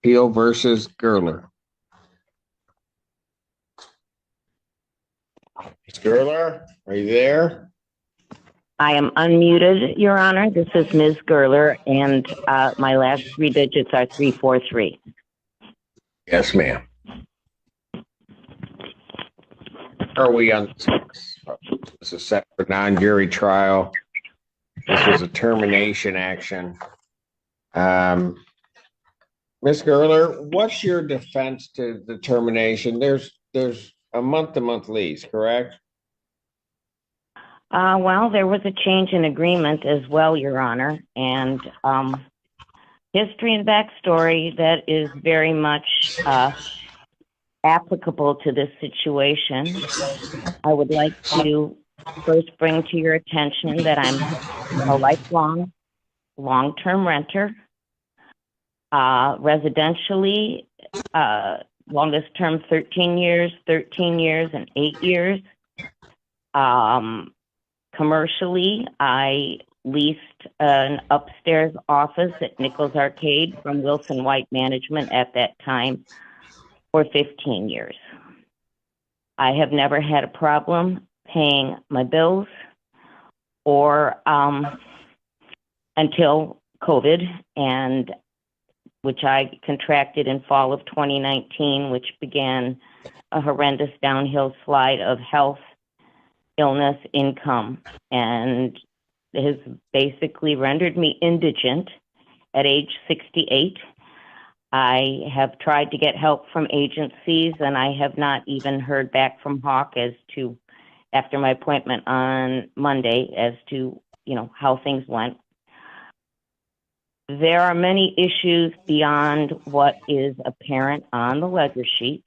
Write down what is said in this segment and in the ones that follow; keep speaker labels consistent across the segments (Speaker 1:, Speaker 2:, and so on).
Speaker 1: Peel versus Gerler. Ms. Gerler, are you there?
Speaker 2: I am unmuted, Your Honor. This is Ms. Gerler, and my last three digits are 343.
Speaker 1: Yes, ma'am. Are we on? This is set for non-jury trial. This was a termination action. Ms. Gerler, what's your defense to the termination? There's a month-to-month lease, correct?
Speaker 2: Well, there was a change in agreement as well, Your Honor, and history and backstory that is very much applicable to this situation. I would like to first bring to your attention that I'm a lifelong, long-term renter. Residentially, longest term 13 years, and 8 years. Commercially, I leased an upstairs office at Nichols Arcade from Wilson White Management at that time for 15 years. I have never had a problem paying my bills or until COVID, and which I contracted in fall of 2019, which began a horrendous downhill slide of health, illness, income, and has basically rendered me indigent at age 68. I have tried to get help from agencies, and I have not even heard back from Hawk as to, after my appointment on Monday, as to, how things went. There are many issues beyond what is apparent on the ledger sheet.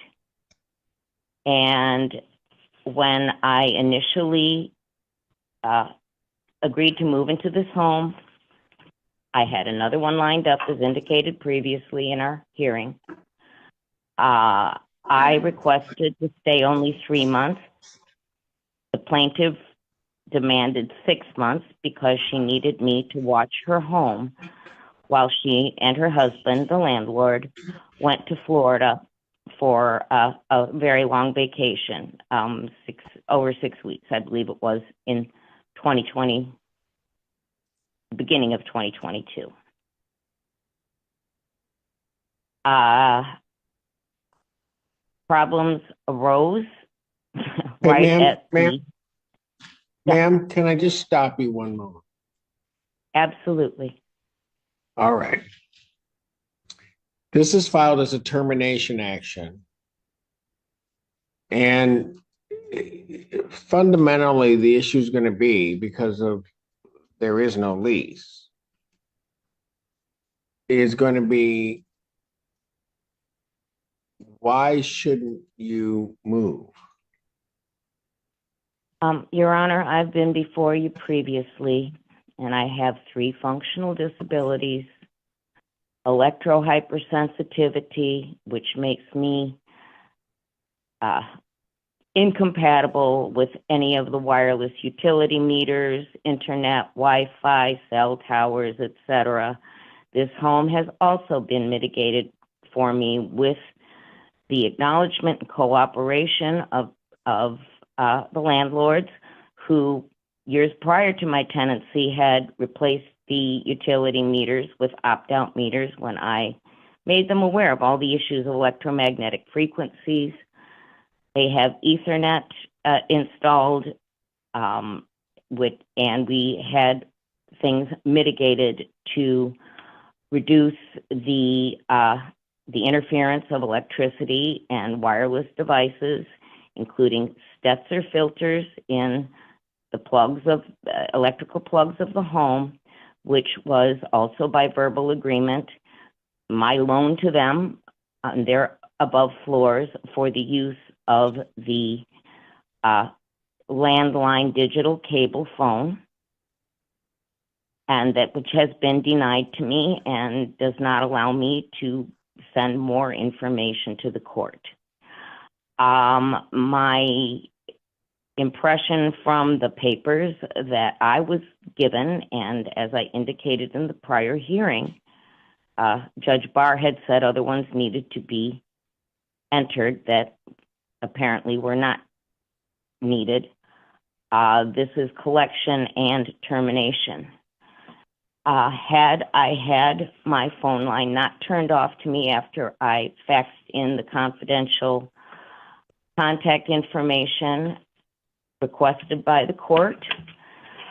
Speaker 2: And when I initially agreed to move into this home, I had another one lined up as indicated previously in our hearing. I requested to stay only 3 months. The plaintiff demanded 6 months because she needed me to watch her home while she and her husband, the landlord, went to Florida for a very long vacation, over 6 weeks, I believe it was, in 2020, beginning of 2022. Problems arose
Speaker 1: Ma'am, can I just stop you one moment?
Speaker 2: Absolutely.
Speaker 1: All right. This is filed as a termination action. And fundamentally, the issue is going to be because of there is no lease, is going to be, why shouldn't you move?
Speaker 2: Your Honor, I've been before you previously, and I have 3 functional disabilities, electrohypersensitivity, which makes me incompatible with any of the wireless utility meters, internet, Wi-Fi, cell towers, etc. This home has also been mitigated for me with the acknowledgement and cooperation of the landlords who, years prior to my tenancy, had replaced the utility meters with opt-out meters when I made them aware of all the issues of electromagnetic frequencies. They have Ethernet installed, and we had things mitigated to reduce the interference of electricity and wireless devices, including Stetzer filters in the plugs of electrical plugs of the home, which was also by verbal agreement, my loan to them on their above floors for the use of the landline digital cable phone, and that which has been denied to me and does not allow me to send more information to the court. My impression from the papers that I was given, and as I indicated in the prior hearing, Judge Barr had said other ones needed to be entered that apparently were not needed. This is collection and termination. Had I had my phone line not turned off to me after I faxed in the confidential contact information requested by the court,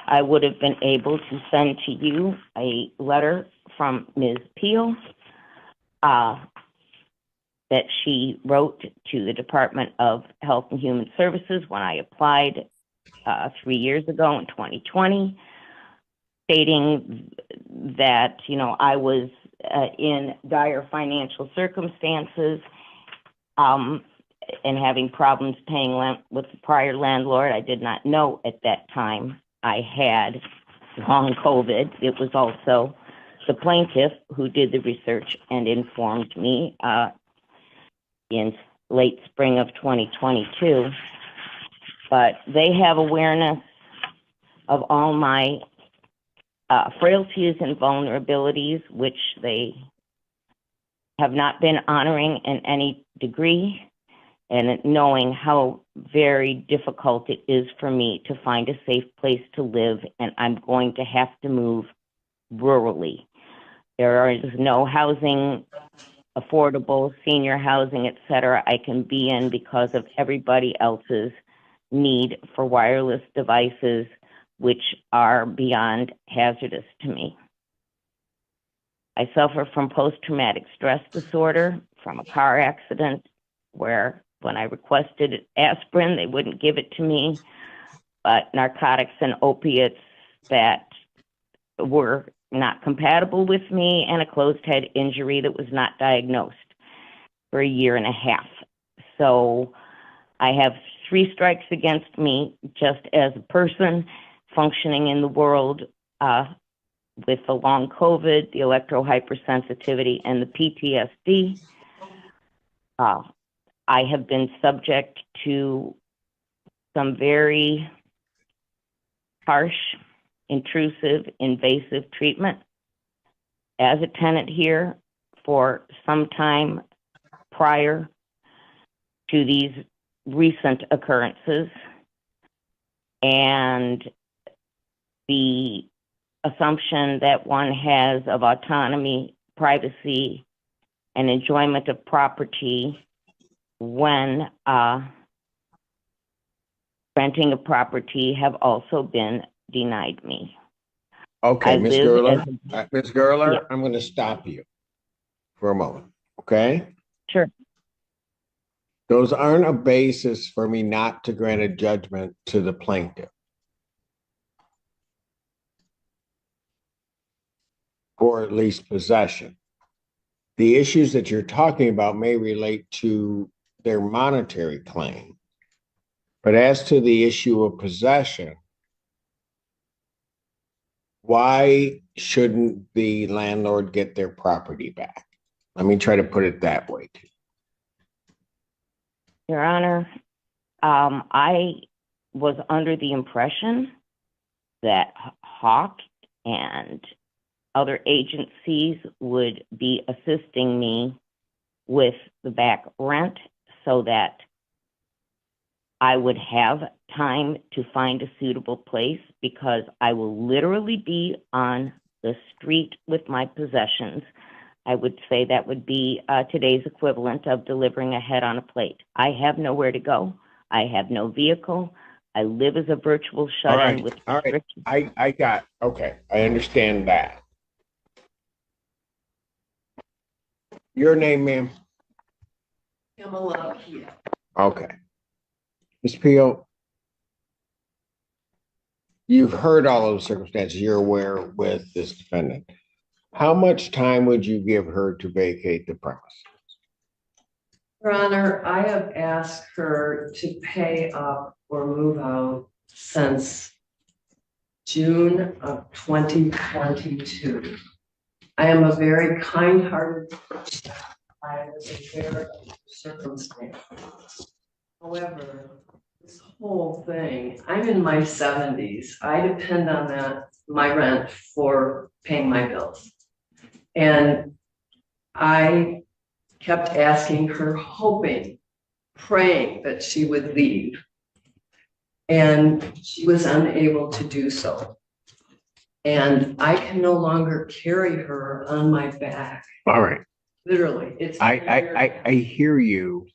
Speaker 2: I would have been able to send to you a letter from Ms. Peel that she wrote to the Department of Health and Human Services when I applied 3 years ago in 2020, stating that, I was in dire financial circumstances and having problems paying rent with the prior landlord. I did not know at that time I had long COVID. It was also the plaintiff who did the research and informed me in late spring of 2022. But they have awareness of all my frailties and vulnerabilities, which they have not been honoring in any degree, and knowing how very difficult it is for me to find a safe place to live, and I'm going to have to move rurally. There is no housing, affordable senior housing, et cetera, I can be in because of everybody else's need for wireless devices, which are beyond hazardous to me. I suffer from post-traumatic stress disorder from a car accident where when I requested aspirin, they wouldn't give it to me, but narcotics and opiates that were not compatible with me, and a closed head injury that was not diagnosed for a year and a half. So I have 3 strikes against me just as a person functioning in the world with the long COVID, the electrohypersensitivity, and the PTSD. I have been subject to some very harsh, intrusive, invasive treatment as a tenant here for some time prior to these recent occurrences. And the assumption that one has of autonomy, privacy, and enjoyment of property when renting a property have also been denied me.
Speaker 1: Okay, Ms. Gerler,
Speaker 2: Yeah.
Speaker 1: I'm going to stop you for a moment, okay?
Speaker 2: Sure.
Speaker 1: Those aren't a basis for me not to grant a judgment to the plaintiff, or at least possession. The issues that you're talking about may relate to their monetary claim. But as to the issue of possession, why shouldn't the landlord get their property back? Let me try to put it that way.
Speaker 2: Your Honor, I was under the impression that Hawk and other agencies would be assisting me with the back rent so that I would have time to find a suitable place, because I will literally be on the street with my possessions. I would say that would be today's equivalent of delivering a head on a plate. I have nowhere to go. I have no vehicle. I live as a virtual shut-in with restrictions.
Speaker 1: Okay, I understand that. Your name, ma'am?
Speaker 3: Pamela Peel.
Speaker 1: Okay. Ms. Peel, you've heard all those circumstances. You're aware with this defendant. How much time would you give her to vacate the premise?
Speaker 3: Your Honor, I have asked her to pay up or move out since June of 2022. I am a very kind-hearted person. I was aware of the circumstance. However, this whole thing, I'm in my 70s. I depend on my rent for paying my bills. And I kept asking her, hoping, praying that she would leave. And she was unable to do so. And I can no longer carry her on my back.
Speaker 1: All right.
Speaker 3: Literally, it's.
Speaker 1: I hear you,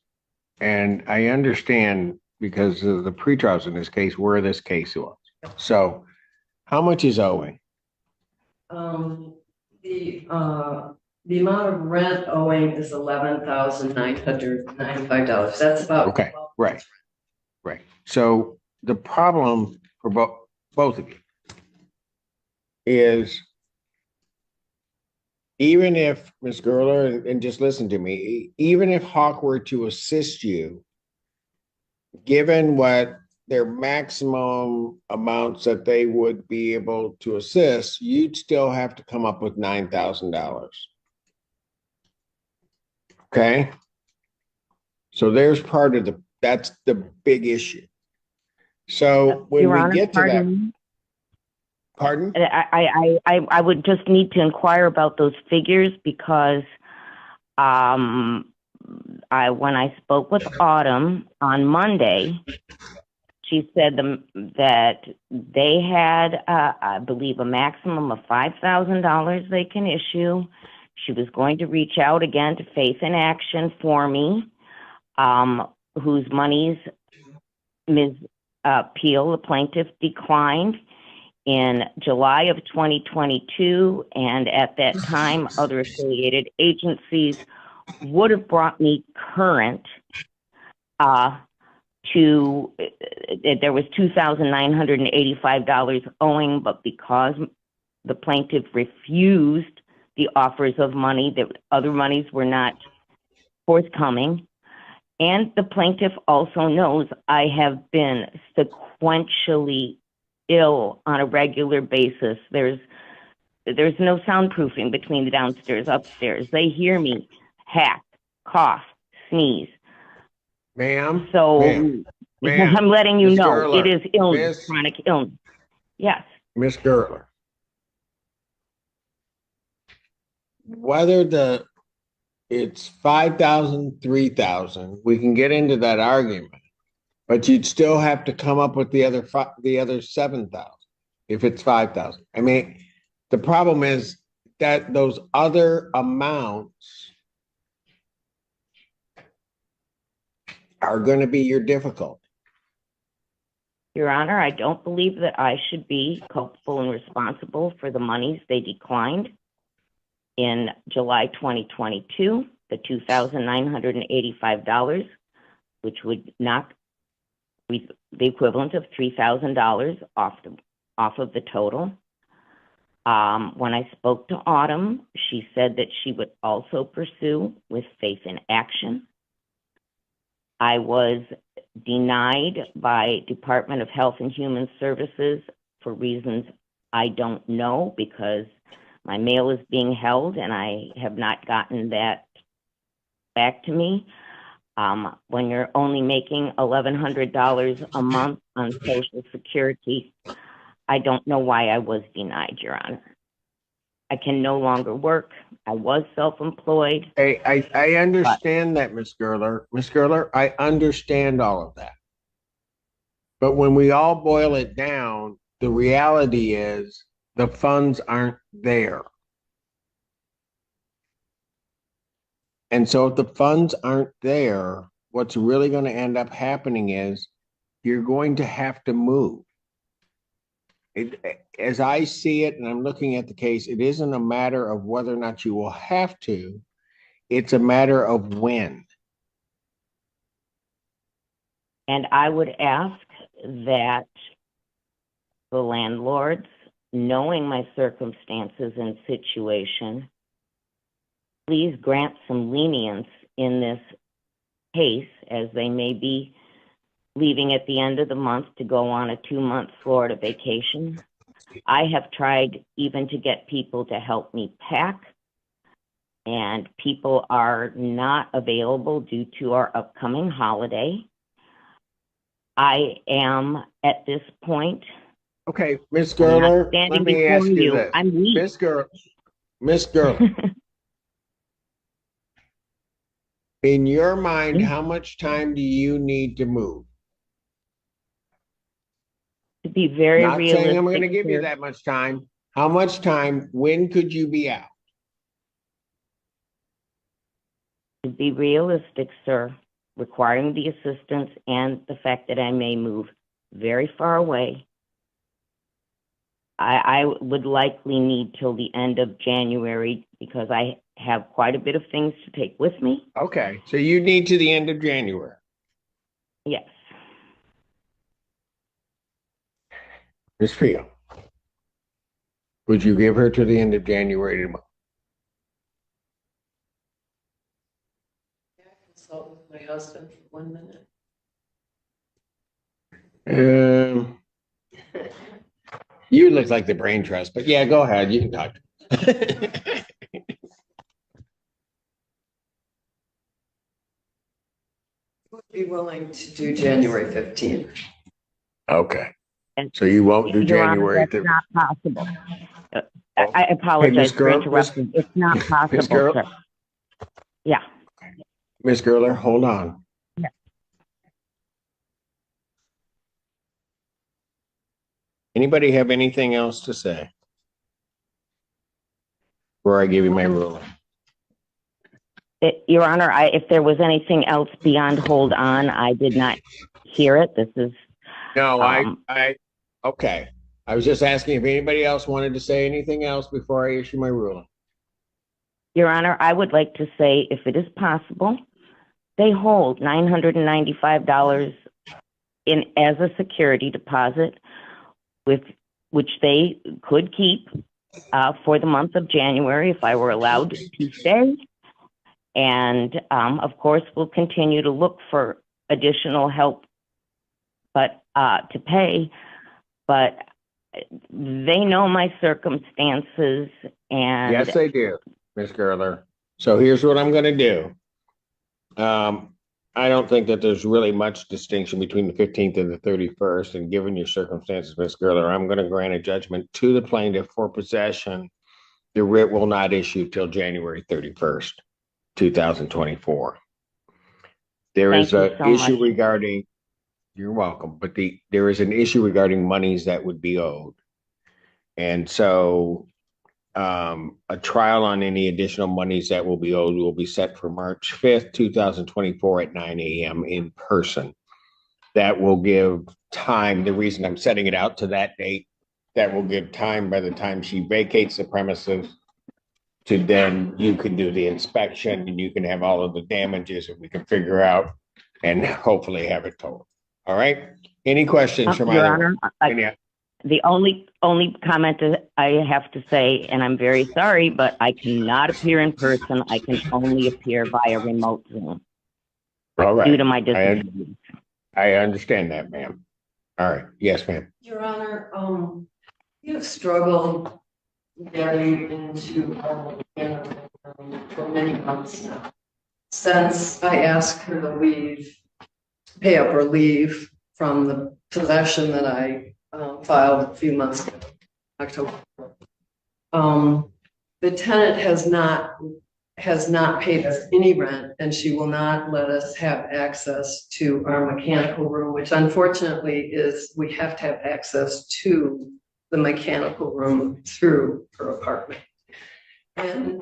Speaker 1: and I understand because of the pretrials in this case, where this case was. So how much is owing?
Speaker 3: The amount of rent owing is $11,995. That's about.
Speaker 1: Okay, right. Right. So the problem for both of you is even if Ms. Gerler, and just listen to me, even if Hawk were to assist you, given what their maximum amounts that they would be able to assist, you'd still have to come up with $9,000. Okay? So there's part of that's the big issue. So when
Speaker 2: Your
Speaker 1: we
Speaker 2: Honor,
Speaker 1: get to that,
Speaker 2: pardon?
Speaker 1: pardon?
Speaker 2: I would just need to inquire about those figures because when I spoke with Autumn on Monday, she said that they had, I believe, a maximum of $5,000 they can issue. She was going to reach out again to Faith in Action for me, whose monies Ms. Peel, the plaintiff, declined in July of 2022, and at that time, other affiliated agencies would have brought me current there was $2,985 owing, but because the plaintiff refused the offers of money, that other monies were not forthcoming. And the plaintiff also knows I have been sequentially ill on a regular basis. There's no soundproofing between the downstairs, upstairs. They hear me hack, cough, sneeze.
Speaker 1: Ma'am?
Speaker 2: So
Speaker 1: ma'am,
Speaker 2: I'm letting you
Speaker 1: Ms.
Speaker 2: know
Speaker 1: Gerler,
Speaker 2: it is illness, chronic illness. Yes.
Speaker 1: Ms. Gerler, whether it's 5,000, 3,000, we can get into that argument, but you'd still have to come up with the other 7,000 if it's 5,000. I mean, the problem is that those other amounts are going to be your difficulty.
Speaker 2: Your Honor, I don't believe that I should be culpable and responsible for the monies they declined in July 2022, the $2,985, which would knock the equivalent of $3,000 off of the total. When I spoke to Autumn, she said that she would also pursue with Faith in Action. I was denied by Department of Health and Human Services for reasons I don't know, because my mail is being held and I have not gotten that back to me. When you're only making $1,100 a month on Social Security, I don't know why I was denied, Your Honor. I can no longer work. I was self-employed.
Speaker 1: I understand that, Ms. Gerler. Ms. Gerler, I understand all of that. But when we all boil it down, the reality is the funds aren't there. And so if the funds aren't there, what's really going to end up happening is you're going to have to move. As I see it, and I'm looking at the case, it isn't a matter of whether or not you will have to, it's a matter of when.
Speaker 2: And I would ask that the landlords, knowing my circumstances and situation, please grant some lenience in this case, as they may be leaving at the end of the month to go on a 2-month Florida vacation. I have tried even to get people to help me pack, and people are not available due to our upcoming holiday. I am at this point.
Speaker 1: Okay, Ms. Gerler, let me ask you
Speaker 2: you.
Speaker 1: this.
Speaker 2: I'm weak.
Speaker 1: Ms. Gerler, In your mind, how much time do you need to move?
Speaker 2: To be very
Speaker 1: Not saying I'm
Speaker 2: realistic,
Speaker 1: going to give you
Speaker 2: sir,
Speaker 1: that much time. How much time? When could you be out?
Speaker 2: to be realistic, sir, requiring the assistance and the fact that I may move very far away, I would likely need till the end of January because I have quite a bit of things to take with me.
Speaker 1: Okay, so you need to the end of January.
Speaker 2: Yes.
Speaker 1: Ms. Peel, would you give her to the end of January to move?
Speaker 3: Consult with my husband for 1 minute.
Speaker 1: You look like the brain trust, but yeah, go ahead. You can talk.
Speaker 3: Would be willing to do January 15th.
Speaker 1: Okay. So you won't do
Speaker 2: Your Honor,
Speaker 1: January.
Speaker 2: that's not possible.
Speaker 1: Oh.
Speaker 2: I apologize
Speaker 1: Miss
Speaker 2: for interrupting. It's not
Speaker 1: Miss
Speaker 2: possible,
Speaker 1: Girl,
Speaker 2: sir. Yeah.
Speaker 1: Miss Gerler, hold on.
Speaker 2: Yeah.
Speaker 1: Anybody have anything else to say before I give you my ruling?
Speaker 2: Your Honor, if there was anything else beyond hold on, I did not hear it. This is,
Speaker 1: No, okay. I was just asking if anybody else wanted to say anything else before I issue my ruling.
Speaker 2: Your Honor, I would like to say, if it is possible, they hold $995 in as a security deposit, with which they could keep for the month of January if I were allowed to stay. And of course, we'll continue to look for additional help, but to pay. But they know my circumstances, and
Speaker 1: Yes, they do, Miss Gerler. So here's what I'm going to do. I don't think that there's really much distinction between the 15th and the 31st. And given your circumstances, Miss Gerler, I'm going to grant a judgment to the plaintiff for possession. The writ will not issue till January 31st, 2024. There is an issue regarding, you're welcome, but there is an issue regarding monies that would be owed. And so a trial on any additional monies that will be owed will be set for March 5th, 2024 at 9 a.m. in person. That will give time. The reason I'm setting it out to that date, that will give time by the time she vacates the premises to then you can do the inspection and you can have all of the damages that we can figure out and hopefully have it told. All right. Any questions from
Speaker 2: Your
Speaker 1: either?
Speaker 2: Honor, the only comment that I have to say, and I'm very sorry, but I cannot appear in person. I can only appear via remote Zoom.
Speaker 1: All right.
Speaker 2: Due to my disabilities.
Speaker 1: I understand that, ma'am. All right. Yes, ma'am.
Speaker 3: Your Honor, you have struggled getting into for many months now. Since I asked her to leave, pay up or leave from the possession that I filed a few months ago, October. The tenant has not paid us any rent, and she will not let us have access to our mechanical room, which unfortunately is, we have to have access to the mechanical room through her apartment. And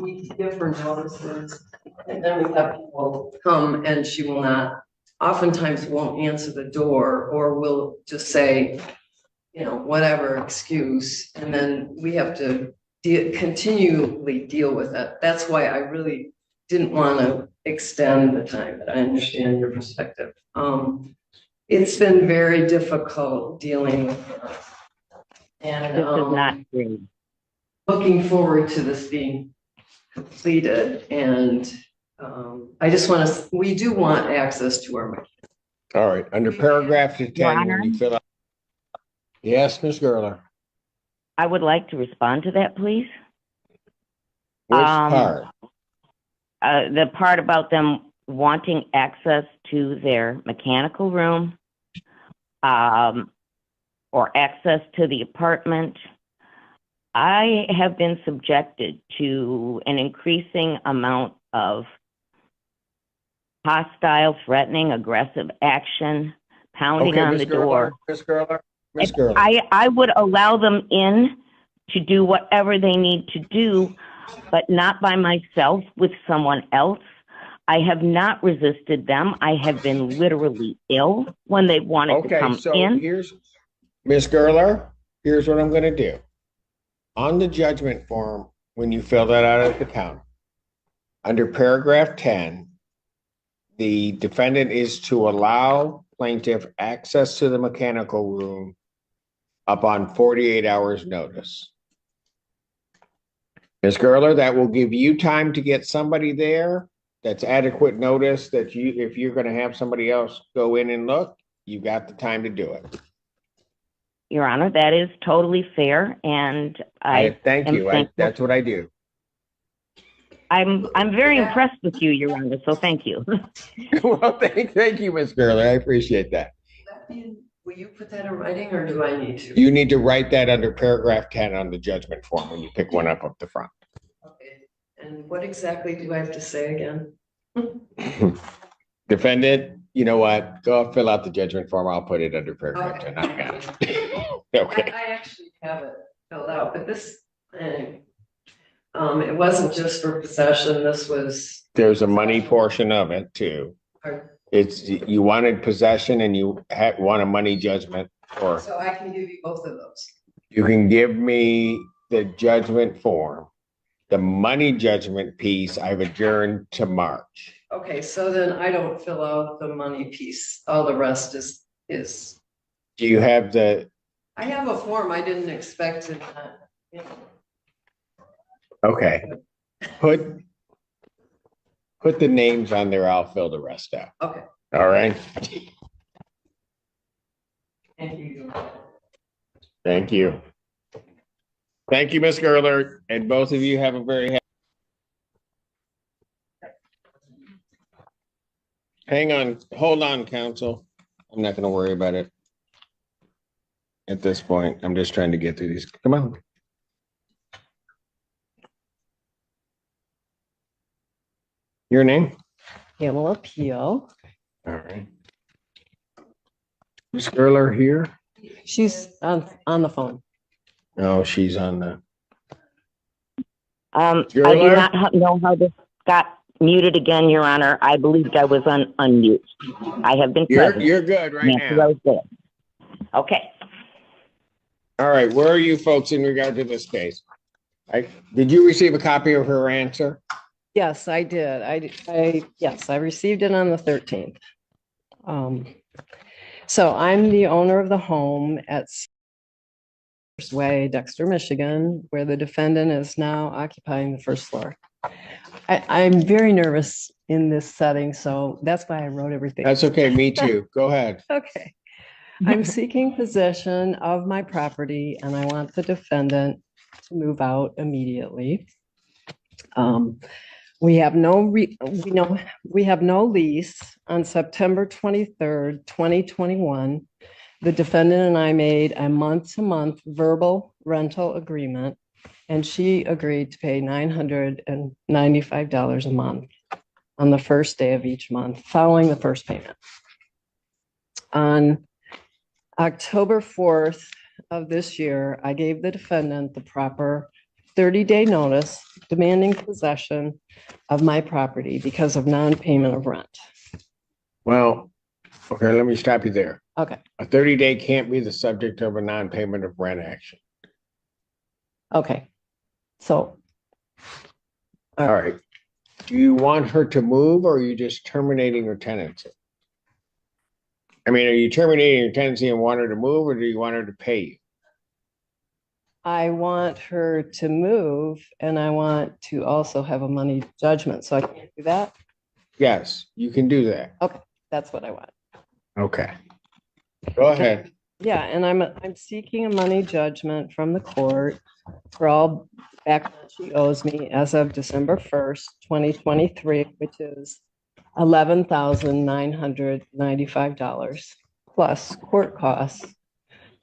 Speaker 3: we give her notices, and then we have people come, and she will not, oftentimes won't answer the door, or will just say, you know, whatever excuse, and then we have to continually deal with it. That's why I really didn't want to extend the time, but I understand your perspective. It's been very difficult dealing with her. And
Speaker 2: this is not great.
Speaker 3: Looking forward to this being completed. And I just want to, we do want access to our mechanic.
Speaker 1: All right. Under paragraph 10, when you fill out. Yes, Ms. Gerler.
Speaker 2: I would like to respond to that, please.
Speaker 1: Which part?
Speaker 2: The part about them wanting access to their mechanical room, or access to the apartment. I have been subjected to an increasing amount of hostile, threatening, aggressive action, pounding
Speaker 1: Okay,
Speaker 2: on
Speaker 1: Ms.
Speaker 2: the door.
Speaker 1: Gerler, Ms.
Speaker 2: And
Speaker 1: Gerler.
Speaker 2: I would allow them in to do whatever they need to do, but not by myself, with someone else. I have not resisted them. I have been literally ill when they wanted to
Speaker 1: Okay,
Speaker 2: come
Speaker 1: so
Speaker 2: in.
Speaker 1: here's, Ms. Gerler, here's what I'm gonna do. On the judgment form, when you fill that out at the counter, under paragraph 10, the defendant is to allow plaintiff access to the mechanical room upon 48 hours notice. Ms. Gerler, that will give you time to get somebody there. That's adequate notice that you, if you're gonna have somebody else go in and look, you've got the time to do it.
Speaker 2: Your Honor, that is totally fair, and I
Speaker 1: Thank
Speaker 2: am
Speaker 1: you.
Speaker 2: thankful.
Speaker 1: That's what I do.
Speaker 2: I'm very impressed with you, Your Honor, so thank you.
Speaker 1: Well, thank you, Ms. Gerler. I appreciate that.
Speaker 3: Will you put that in writing or do I need to?
Speaker 1: You need to write that under paragraph 10 on the judgment form when you pick one up the front.
Speaker 3: Okay. And what exactly do I have to say again?
Speaker 1: Defendant, you know what? Go fill out the judgment form. I'll put it under paragraph 10. I got it. Okay.
Speaker 3: I actually have it filled out, but this, it wasn't just for possession. This was.
Speaker 1: There's a money portion of it too. It's, you wanted possession and you want a money judgment, or
Speaker 3: So I can give you both of those.
Speaker 1: you can give me the judgment form. The money judgment piece I've adjourned to March.
Speaker 3: Okay, so then I don't fill out the money piece. All the rest is.
Speaker 1: Do you have the,
Speaker 3: I have a form. I didn't expect it.
Speaker 1: okay, put the names on there. I'll fill the rest out.
Speaker 3: Okay,
Speaker 1: All right.
Speaker 3: thank you.
Speaker 1: Thank you. Thank you, Ms. Gerler, and both of you have a very happy. Hang on, hold on, counsel. I'm not gonna worry about it at this point. I'm just trying to get through these. Come on. Your name?
Speaker 4: Pamela Pio.
Speaker 1: All right. Ms. Gerler here?
Speaker 4: She's on the phone.
Speaker 1: No, she's on the.
Speaker 2: I do
Speaker 1: Gerler?
Speaker 2: not know how this got muted again, Your Honor. I believed I was on unmute. I have been present.
Speaker 1: You're good right
Speaker 2: Nancy
Speaker 1: now.
Speaker 2: Rose there. Okay.
Speaker 1: All right, where are you folks in regard to this case? Did you receive a copy of her answer?
Speaker 4: Yes, I did. Yes, I received it on the 13th. So I'm the owner of the home at Cedars Way, Dexter, Michigan, where the defendant is now occupying the first floor. I'm very nervous in this setting, so that's why I wrote everything.
Speaker 1: That's okay, me too. Go ahead.
Speaker 4: Okay. I'm seeking possession of my property and I want the defendant to move out immediately. We have no lease. On September 23rd, 2021. The defendant and I made a month-to-month verbal rental agreement, and she agreed to pay $995 a month on the first day of each month following the first payment. On October 4th of this year, I gave the defendant the proper 30-day notice demanding possession of my property because of non-payment of rent.
Speaker 1: Well, okay, let me stop you there.
Speaker 4: Okay,
Speaker 1: A 30-day can't be the subject of a non-payment of rent action.
Speaker 4: okay. So.
Speaker 1: All right. Do you want her to move or are you just terminating her tenancy? I mean, are you terminating her tenancy and want her to move or do you want her to pay you?
Speaker 4: I want her to move and I want to also have a money judgment. So I can't do that.
Speaker 1: Yes, you can do that.
Speaker 4: Okay, that's what I want.
Speaker 1: Okay. Go ahead.
Speaker 4: Yeah, and I'm seeking a money judgment from the court for all back that she owes me as of December 1st, 2023, which is $11,995 plus court costs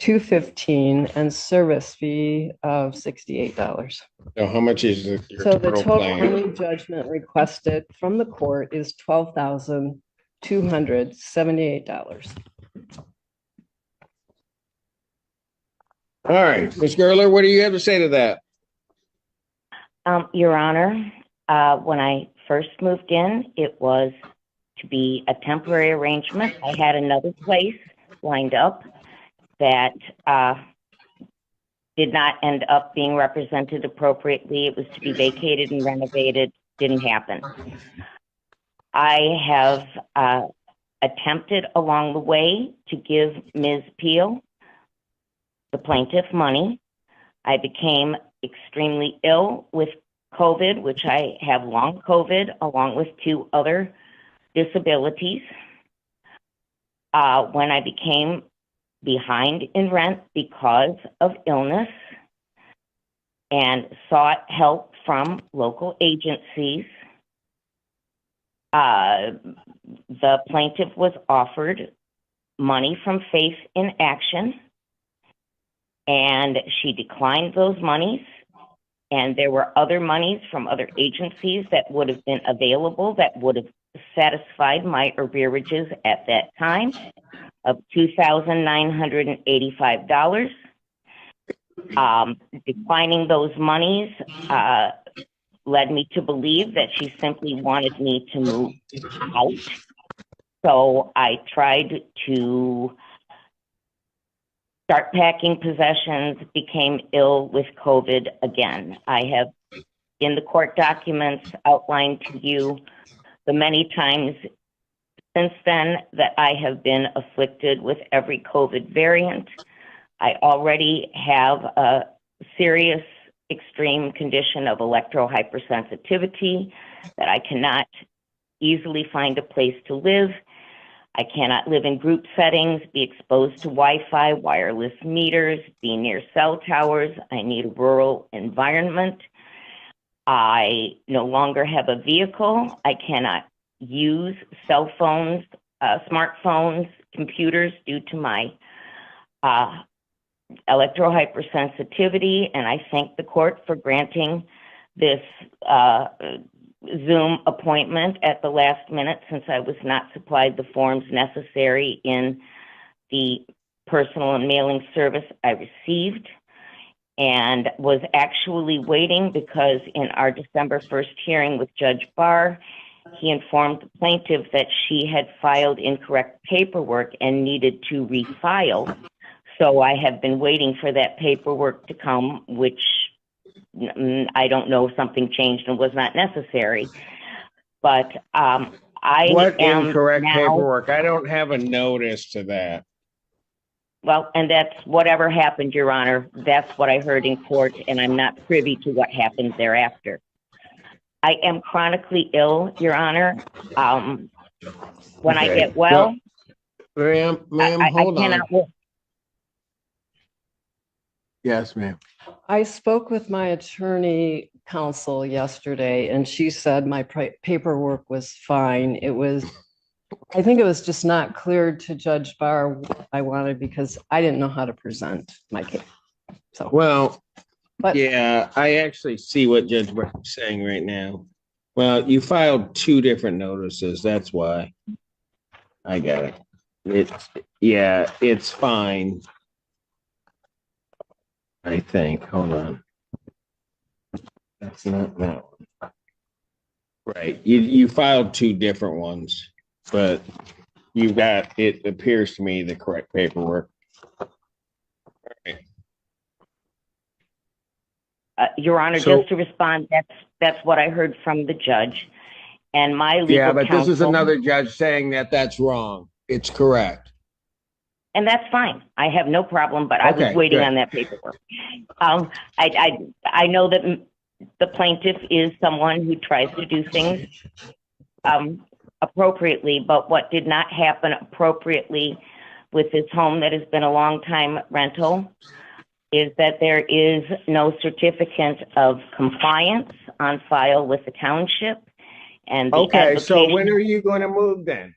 Speaker 4: $215 and service fee of $68.
Speaker 1: So how much is your
Speaker 4: So the total
Speaker 1: claim?
Speaker 4: money judgment requested from the court is $12,278.
Speaker 1: All right, Ms. Gerler, what do you have to say to that?
Speaker 2: Your Honor, when I first moved in, it was to be a temporary arrangement. I had another place lined up that did not end up being represented appropriately. It was to be vacated and renovated. Didn't happen. I have attempted along the way to give Ms. Peel, the plaintiff, money. I became extremely ill with COVID, which I have long COVID, along with 2 other disabilities. When I became behind in rent because of illness and sought help from local agencies, the plaintiff was offered money from Faith in Action, and she declined those monies. And there were other monies from other agencies that would have been available that would have satisfied my arrearages at that time of $2,985. Declining those monies led me to believe that she simply wanted me to move out. So I tried to start packing possessions, became ill with COVID again. I have, in the court documents, outlined to you the many times since then that I have been afflicted with every COVID variant. I already have a serious extreme condition of electrohypersensitivity that I cannot easily find a place to live. I cannot live in group settings, be exposed to Wi-Fi, wireless meters, be near cell towers. I need a rural environment. I no longer have a vehicle. I cannot use cell phones, smartphones, computers due to my electrohypersensitivity, and I thank the court for granting this Zoom appointment at the last minute, since I was not supplied the forms necessary in the personal and mailing service I received, and was actually waiting because in our December 1st hearing with Judge Barr, he informed the plaintiff that she had filed incorrect paperwork and needed to refile. So I have been waiting for that paperwork to come, which I don't know if something changed and was not necessary. But
Speaker 1: What
Speaker 2: am
Speaker 1: incorrect
Speaker 2: now,
Speaker 1: paperwork? I don't have a notice to that.
Speaker 2: well, and that's whatever happened, Your Honor. That's what I heard in court, and I'm not privy to what happened thereafter. I am chronically ill, Your Honor. When I get well,
Speaker 1: Ma'am, hold
Speaker 2: I
Speaker 1: on.
Speaker 2: cannot work.
Speaker 1: Yes, ma'am.
Speaker 4: I spoke with my attorney counsel yesterday, and she said my paperwork was fine. I think it was just not clear to Judge Barr what I wanted because I didn't know how to present my case. So,
Speaker 1: Well,
Speaker 4: but
Speaker 1: yeah, I actually see what Judge Barr is saying right now. Well, you filed 2 different notices. That's why. I got it. It's fine. I think. Hold on. That's not that one. Right. You filed 2 different ones, but you got, it appears to me, the correct paperwork.
Speaker 2: Your Honor,
Speaker 1: So-
Speaker 2: just to respond, that's what I heard from the judge. And my legal
Speaker 1: Yeah, but
Speaker 2: counsel,
Speaker 1: this is another judge saying that that's wrong. It's correct.
Speaker 2: and that's fine. I have no problem, but I was
Speaker 1: Okay,
Speaker 2: waiting
Speaker 1: good.
Speaker 2: on that paperwork. I know that the plaintiff is someone who tries to do things appropriately, but what did not happen appropriately with this home that has been a long time rental is that there is no certificate of compliance on file with the township. And the
Speaker 1: Okay, so
Speaker 2: application,
Speaker 1: when are you going to move then?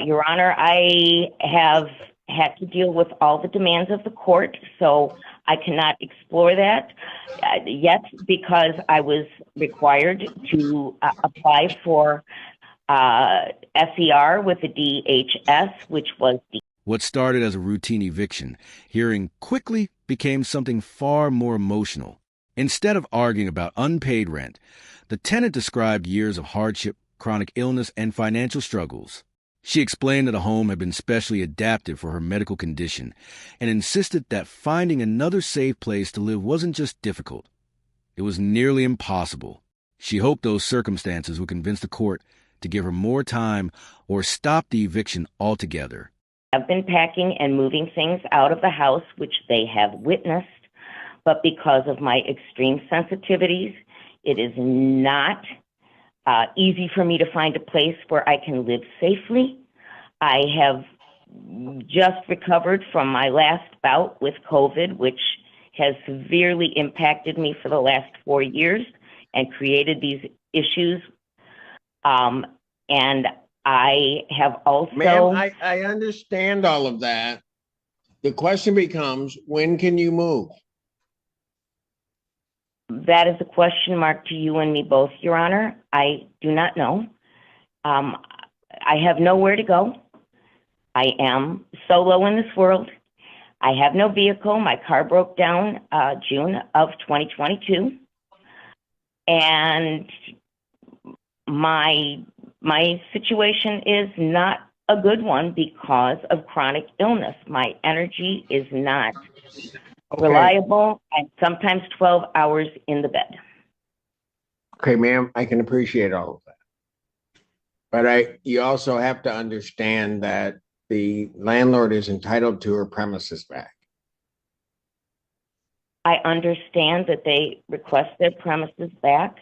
Speaker 2: Your Honor, I have had to deal with all the demands of the court, so I cannot explore that yet because I was required to apply for SER with the DHS, which was the
Speaker 5: What started as a routine eviction hearing quickly became something far more emotional. Instead of arguing about unpaid rent, the tenant described years of hardship, chronic illness, and financial struggles. She explained that a home had been specially adapted for her medical condition and insisted that finding another safe place to live wasn't just difficult. It was nearly impossible. She hoped those circumstances would convince the court to give her more time or stop the eviction altogether.
Speaker 2: I've been packing and moving things out of the house, which they have witnessed, but because of my extreme sensitivities, it is not easy for me to find a place where I can live safely. I have just recovered from my last bout with COVID, which has severely impacted me for the last 4 years and created these issues. And I have also...
Speaker 1: Ma'am, I understand all of that. The question becomes, when can you move?
Speaker 2: That is a question mark to you and me both, Your Honor. I do not know. I have nowhere to go. I am solo in this world. I have no vehicle. My car broke down June of 2022. And my situation is not a good one because of chronic illness. My energy is not reliable, and sometimes 12 hours in the bed.
Speaker 1: Okay, ma'am, I can appreciate all of that. But you also have to understand that the landlord is entitled to her premises back.
Speaker 2: I understand that they request their premises back,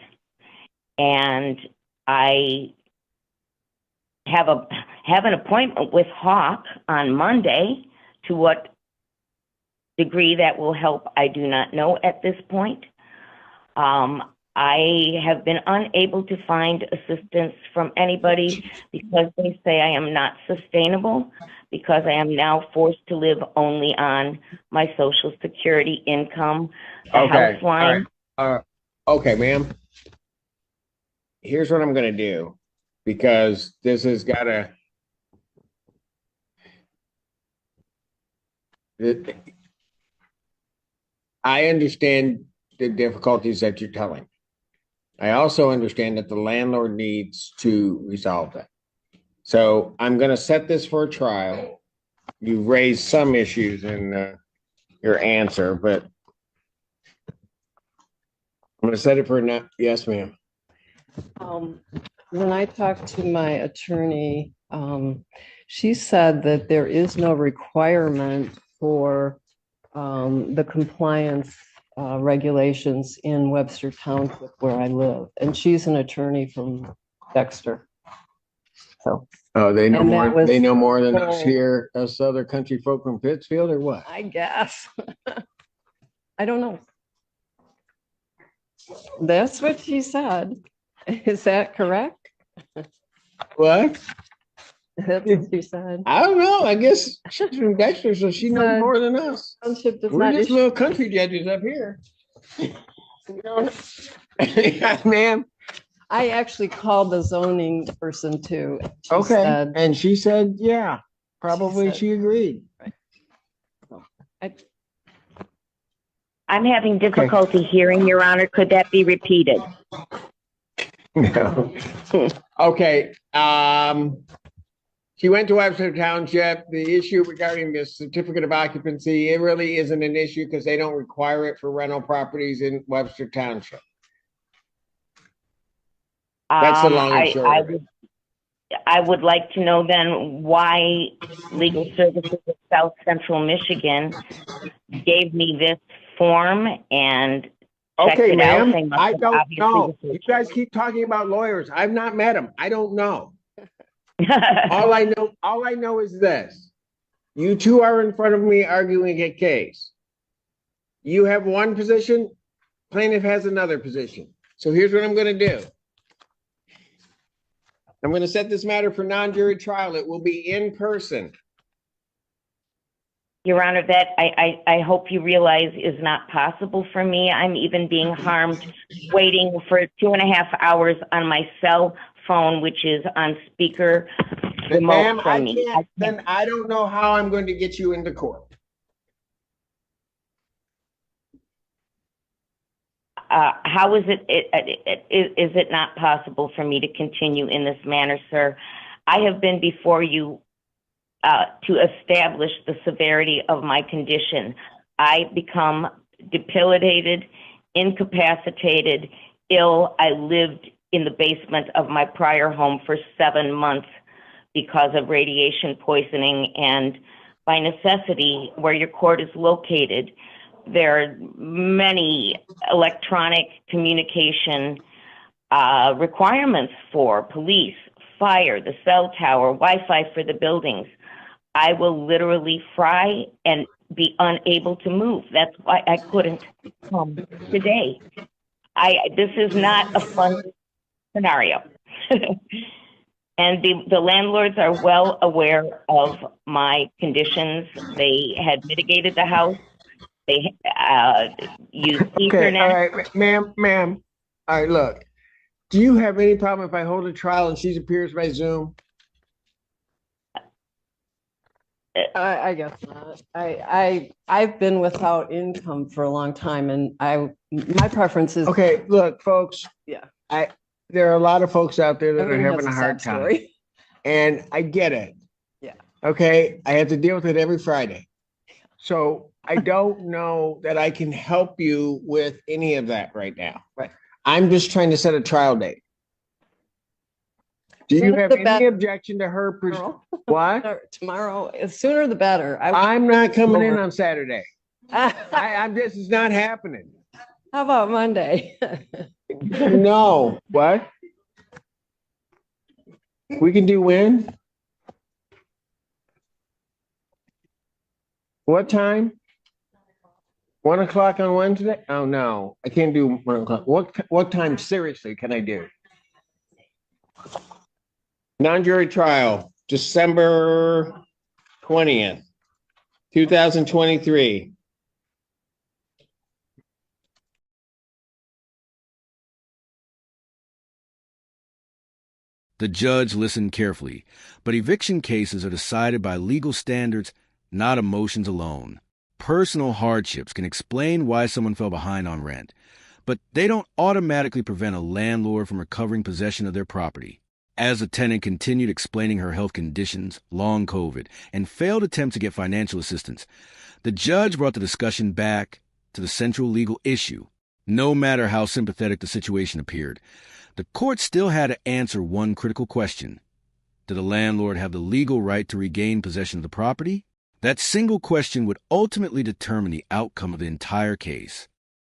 Speaker 2: and I have an appointment with Hawk on Monday. To what degree that will help, I do not know at this point. I have been unable to find assistance from anybody because they say I am not sustainable, because I am now forced to live only on my Social Security income, the house line.
Speaker 1: All right. Okay, ma'am. Here's what I'm going to do, because this has got to... I understand the difficulties that you're telling. I also understand that the landlord needs to resolve that. So I'm going to set this for a trial. You raised some issues in your answer, but I'm going to set it for now. Yes, ma'am.
Speaker 4: When I talked to my attorney, she said that there is no requirement for the compliance regulations in Webster Township where I live. And she's an attorney from Dexter. So.
Speaker 1: Oh, they know more. They know more than us
Speaker 4: so-
Speaker 1: here, us other country folk from Pittsfield, or what?
Speaker 4: I guess. I don't know. That's what she said. Is that correct?
Speaker 1: What?
Speaker 4: That's what she said.
Speaker 1: I don't know. I guess she's from Dexter, so she knows more than us.
Speaker 4: Township does
Speaker 1: We're
Speaker 4: not
Speaker 1: just
Speaker 4: issue.
Speaker 1: little country judges up here. Yeah, ma'am.
Speaker 4: I actually called the zoning person too. She
Speaker 1: Okay,
Speaker 4: said-
Speaker 1: and she said, yeah, probably
Speaker 4: said-
Speaker 1: she agreed.
Speaker 2: I'm having difficulty hearing, Your Honor. Could that be repeated?
Speaker 1: No. Okay, she went to Webster Township. The issue regarding the certificate of occupancy, it really isn't an issue because they don't require it for rental properties in Webster Township. That's the long and short of it.
Speaker 2: I would like to know then why Legal Services of South Central Michigan gave me this form and checked
Speaker 1: Okay,
Speaker 2: it out.
Speaker 1: ma'am,
Speaker 2: They must
Speaker 1: I
Speaker 2: have
Speaker 1: don't
Speaker 2: obviously
Speaker 1: know. You
Speaker 2: researched
Speaker 1: guys keep talking about lawyers. I've not met them. I don't know. All I know is this. You two are in front of me arguing a case. You have one position, plaintiff has another position. So here's what I'm going to do. I'm going to set this matter for non-jury trial. It will be in person.
Speaker 2: Your Honor, that I hope you realize is not possible for me. I'm even being harmed waiting for 2.5 hours on my cell phone, which is on speaker remote
Speaker 1: Ma'am,
Speaker 2: from me.
Speaker 1: then I don't know how I'm going to get you into court.
Speaker 2: How is is it not possible for me to continue in this manner, sir? I have been before you to establish the severity of my condition. I become debilitated, incapacitated, ill. I lived in the basement of my prior home for 7 months because of radiation poisoning, and by necessity, where your court is located, there are many electronic communication requirements for police, fire, the cell tower, Wi-Fi for the buildings. I will literally fry and be unable to move. That's why I couldn't come today. This is not a fun scenario. And the landlords are well aware of my conditions. They had mitigated the house. They used
Speaker 1: Okay,
Speaker 2: Ethernet.
Speaker 1: all right, ma'am. All right, look. Do you have any problem if I hold a trial and she appears by Zoom?
Speaker 4: I guess not. I've been without income for a long time, and my preference is.
Speaker 1: Okay, look, folks.
Speaker 4: Yeah.
Speaker 1: There are a lot of folks out there that
Speaker 4: Everyone
Speaker 1: are
Speaker 4: has
Speaker 1: having a hard
Speaker 4: sad
Speaker 1: time,
Speaker 4: story.
Speaker 1: and I get it.
Speaker 4: Yeah.
Speaker 1: Okay, I have to deal with it every Friday. So I don't know that I can help you with any of that right now.
Speaker 4: Right.
Speaker 1: I'm just trying to set a trial date. Do you
Speaker 4: Sooner
Speaker 1: have
Speaker 4: the
Speaker 1: any
Speaker 4: better.
Speaker 1: Objection to her?
Speaker 4: Tomorrow,
Speaker 1: What?
Speaker 4: the sooner the better.
Speaker 1: I'm not coming in on Saturday.
Speaker 4: How
Speaker 1: This is not happening.
Speaker 4: about Monday?
Speaker 1: No. What? We can do when? What time? 1 o'clock on Wednesday? Oh, no, I can't do 1 o'clock. What time seriously can I do? Non-jury trial, December 20th, 2023.
Speaker 5: The judge listened carefully, but eviction cases are decided by legal standards, not emotions alone. Personal hardships can explain why someone fell behind on rent, but they don't automatically prevent a landlord from recovering possession of their property. As the tenant continued explaining her health conditions, long COVID, and failed attempts to get financial assistance, the judge brought the discussion back to the central legal issue. No matter how sympathetic the situation appeared, the court still had to answer one critical question. Did the landlord have the legal right to regain possession of the property? That single question would ultimately determine the outcome of the entire case.